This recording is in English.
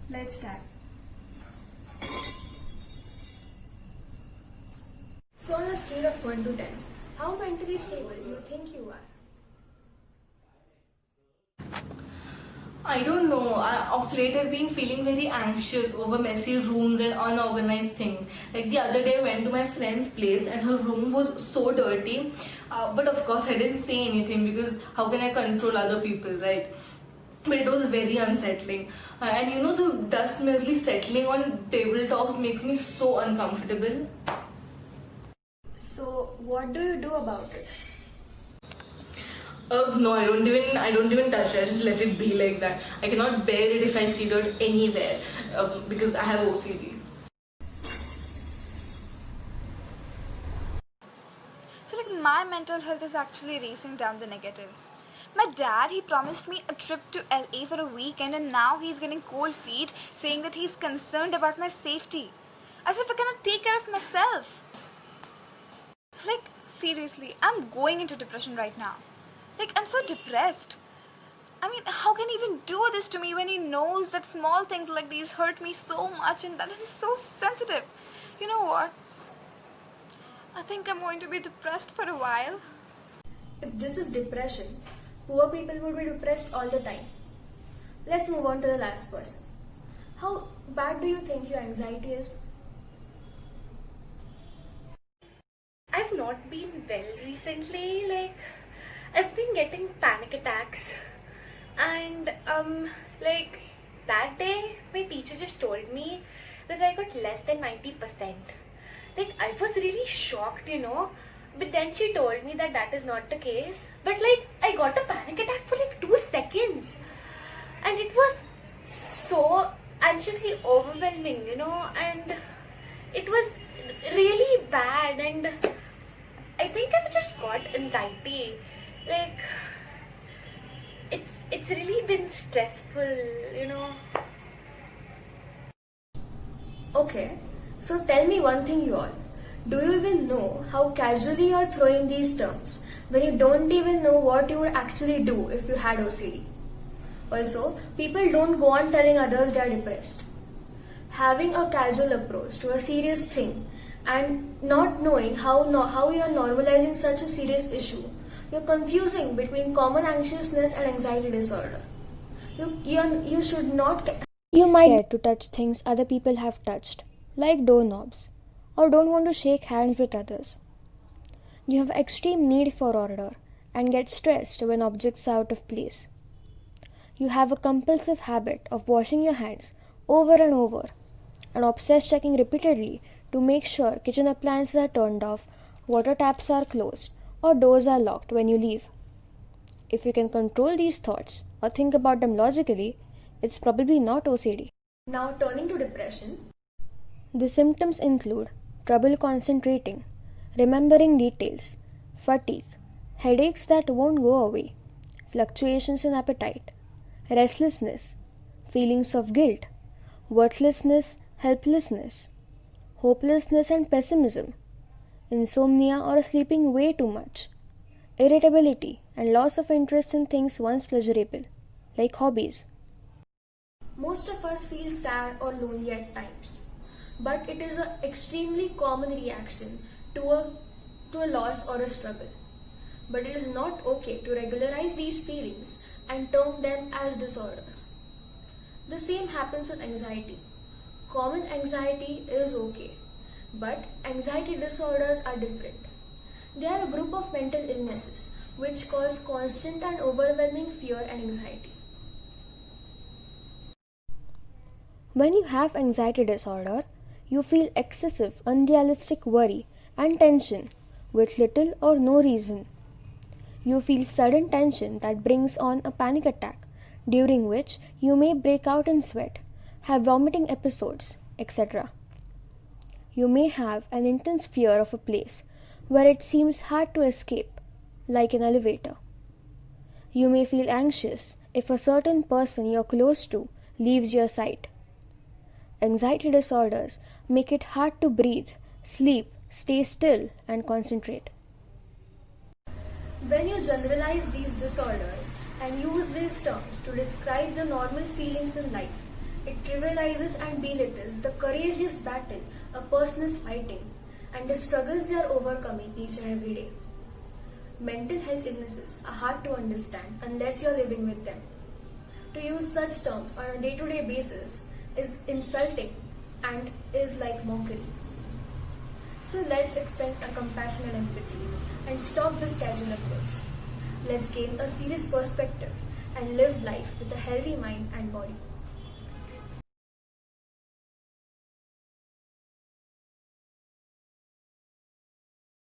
Let's start. So on a scale of 1 to 10, how mentally stable do you think you are? I don't know. Of late, I've been feeling very anxious over messy rooms and unorganized things. Like the other day, I went to my friend's place and her room was so dirty. But of course, I didn't say anything because how can I control other people, right? But it was very unsettling. And you know, the dust merely settling on tabletops makes me so uncomfortable. So what do you do about it? No, I don't even touch it. I just let it be like that. I cannot bear it if I see dirt anywhere because I have OCD. So like my mental health is actually racing down the negatives. My dad, he promised me a trip to LA for a weekend and now he's getting cold feet saying that he's concerned about my safety. As if I cannot take care of myself. Like seriously, I'm going into depression right now. Like I'm so depressed. I mean, how can he even do this to me when he knows that small things like these hurt me so much and that I'm so sensitive? You know what? I think I'm going to be depressed for a while. If this is depression, poor people would be depressed all the time. Let's move on to the last person. How bad do you think your anxiety is? I've not been well recently. Like, I've been getting panic attacks, and like that day, my teacher just told me that I got less than 90%. Like, I was really shocked, But then she told me that that is not the case. But like, I got a panic attack for like 2 seconds, and it was so anxiously overwhelming, and it was really bad. And I think I've just got anxiety. Like, it's really been stressful. Okay, so tell me one thing, you all. Do you even know how casually you are throwing these terms when you don't even know what you would actually do if you had OCD? Also, people don't go on telling others they are depressed. Having a casual approach to a serious thing and not knowing how you are normalizing such a serious issue, you're confusing between common anxiousness and anxiety disorder. You should not. You might scared to touch things other people have touched, like doorknobs, or don't want to shake hands with others. You have extreme need for order and get stressed when objects are out of place. You have a compulsive habit of washing your hands over and over and obsessed checking repeatedly to make sure kitchen appliances are turned off, water taps are closed, or doors are locked when you leave. If you can control these thoughts or think about them logically, it's probably not OCD. Now turning to depression. The symptoms include trouble concentrating, remembering details, fatigue, headaches that won't go away, fluctuations in appetite, restlessness, feelings of guilt, worthlessness, helplessness, hopelessness and pessimism, insomnia or sleeping way too much, irritability and loss of interest in things once pleasurable, like hobbies. Most of us feel sad or lonely at times, but it is an extremely common reaction to a loss or a struggle. But it is not okay to regularize these feelings and term them as disorders. The same happens with anxiety. Common anxiety is okay, but anxiety disorders are different. They are a group of mental illnesses which cause constant and overwhelming fear and anxiety. When you have anxiety disorder, you feel excessive, unrealistic worry and tension with little or no reason. You feel sudden tension that brings on a panic attack, during which you may break out in sweat, have vomiting episodes, etc. You may have an intense fear of a place where it seems hard to escape, like an elevator. You may feel anxious if a certain person you're close to leaves your sight. Anxiety disorders make it hard to breathe, sleep, stay still, and concentrate. When you generalize these disorders and use these terms to describe the normal feelings in life, It trivializes and belittles the courageous battle a person is fighting and the struggles they are overcoming each and every day. Mental health illnesses are hard to understand unless you are living with them. To use such terms on a day-to-day basis is insulting and is like mockery. So let's extend a compassion and empathy and stop this casual approach. Let's gain a serious perspective and live life with a healthy mind and body.